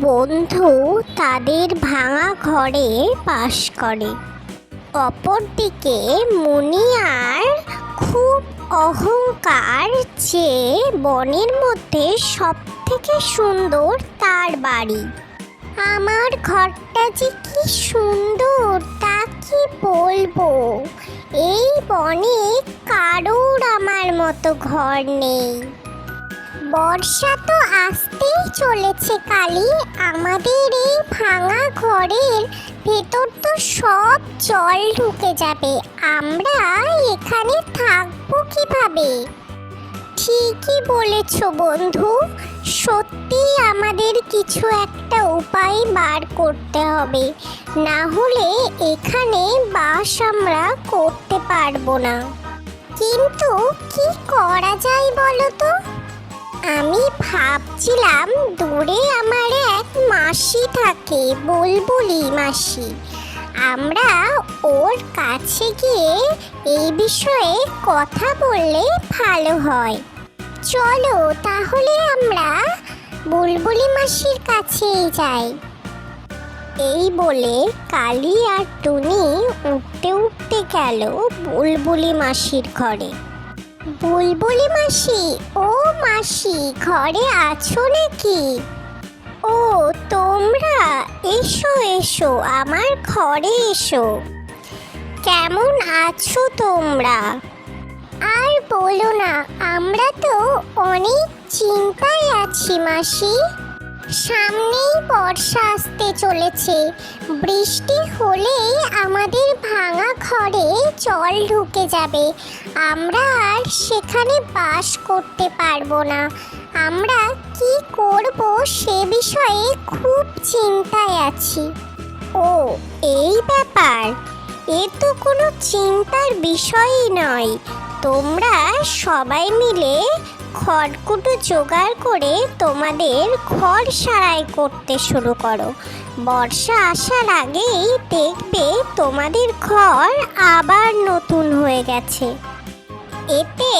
বন্ধু তাদের ভাঙা ঘরে বাস করে। অপরদিকে মুনিয়ার খুব অহংকার যে বনের মধ্যে সবথেকে সুন্দর তার বাড়ি। আমার ঘরটা যে কি সুন্দর তা কি বলবো, এই বনে কারোর আমার মতো ঘর নেই। বর্ষা তো আসতেই চলেছে কালি, আমাদের এই ভাঙা ঘরের ভেতর তো সব জল ঢুকে যাবে, আমরা এখানে থাকবো কিভাবে? ঠিকই বলেছ বন্ধু, সত্যি আমাদের কিছু একটা উপায় বার করতে হবে, না হলে এখানে বাস আমরা করতে পারবো না। কিন্তু কি করা যায় বলো তো? আমি ভাবছিলাম দূরে আমার এক মাসি থাকে, বুলবুলি মাসি, আমরা ওর কাছে গিয়ে এই বিষয়ে কথা বললে ভালো হয়। চলো তাহলে আমরা বুলবুলি মাসির কাছেই যাই। এই বলে কালি আর টুনি উঠতে উঠতে গেল বুলবুলি মাসির ঘরে। বুলবুলি মাসি, ও মাসি, ঘরে আছো নাকি? ও তোমরা, এসো এসো, আমার ঘরে এসো। কেমন আছো তোমরা? আর বলো না, আমরা তো অনেক চিন্তায় আছি মাসি। সামনেই বর্ষা আসতে চলেছে, বৃষ্টি হলেই আমাদের ভাঙা ঘরে জল ঢুকে যাবে, আমরা আর সেখানে বাস করতে পারবো না। আমরা কি করব সে বিষয়ে খুব চিন্তায় আছি। ও এই ব্যাপার, এ তো কোনো চিন্তার বিষয়ই নয়। তোমরা সবাই মিলে খড়কুটো জোগাড় করে তোমাদের ঘর সারাই করতে শুরু করো। বর্ষা আসার আগেই দেখবে তোমাদের ঘর আবার নতুন হয়ে গেছে। এতে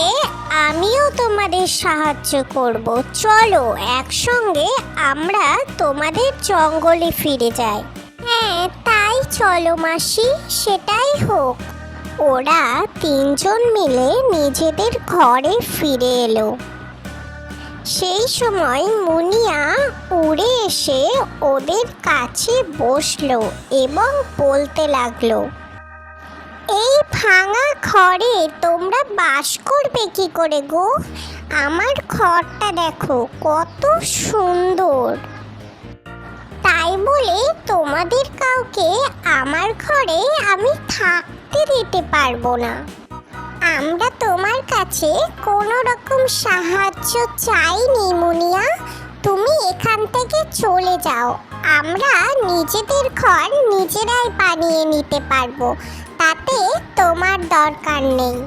আমিও তোমাদের সাহায্য করব। চলো একসঙ্গে আমরা তোমাদের জঙ্গলে ফিরে যাই। হ্যাঁ তাই চলো মাসি, সেটাই হোক। ওরা তিনজন মিলে নিজেদের ঘরে ফিরে এলো। সেই সময় মুনিয়া উড়ে এসে ওদের কাছে বসলো এবং বলতে লাগলো, এই ভাঙা ঘরে তোমরা বাস করবে কি করে গো? আমার ঘরটা দেখো কত সুন্দর। তাই বলে তোমাদের কাউকে আমার ঘরে আমি থাকতে দিতে পারবো না। আমরা তোমার কাছে কোনো রকম সাহায্য চাইনি মুনিয়া, তুমি এখান থেকে চলে যাও, আমরা নিজেদের ঘর নিজেরাই বানিয়ে নিতে পারবো, তাতে তোমার দরকার নেই।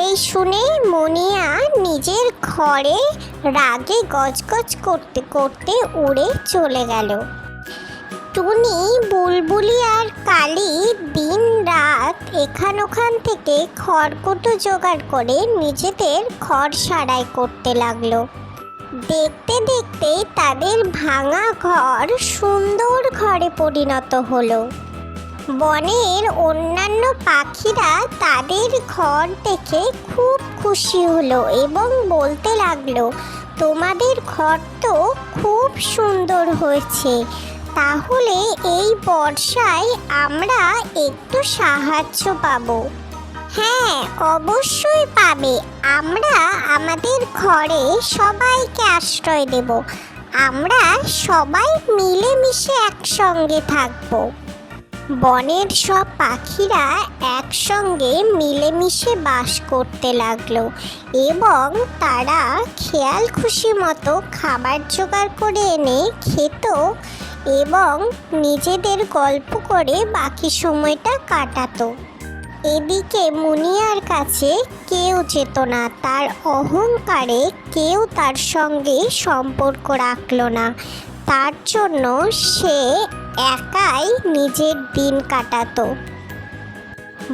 এই শুনে মুনিয়া নিজের ঘরে রাগে গজগজ করতে করতে উড়ে চলে গেল। টুনি, বুলবুলি আর কালি দিন রাত এখান ওখান থেকে খড়কুটো জোগাড় করে নিজেদের ঘর সারাই করতে লাগলো। দেখতে দেখতে তাদের ভাঙা ঘর সুন্দর ঘরে পরিণত হলো। বনের অন্যান্য পাখিরা তাদের ঘর দেখে খুব খুশি হলো এবং বলতে লাগলো, তোমাদের ঘর তো খুব সুন্দর হয়েছে, তাহলে এই বর্ষায় আমরা একটু সাহায্য পাবো। হ্যাঁ অবশ্যই পাবে, আমরা আমাদের ঘরে সবাইকে আশ্রয় দেব, আমরা সবাই মিলেমিশে একসঙ্গে থাকবো। বনের সব পাখিরা একসঙ্গে মিলেমিশে বাস করতে লাগলো এবং তারা খেয়াল খুশি মতো খাবার জোগাড় করে এনে খেত এবং নিজেদের গল্প করে বাকি সময়টা কাটাতো। এদিকে মুনিয়ার কাছে কেউ যেত না, তার অহংকারে কেউ তার সঙ্গে সম্পর্ক রাখল না, তার জন্য সে একাই নিজের দিন কাটাতো।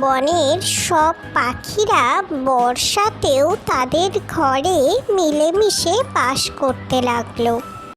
বনের সব পাখিরা বর্ষাতেও তাদের ঘরে মিলেমিশে বাস করতে লাগলো।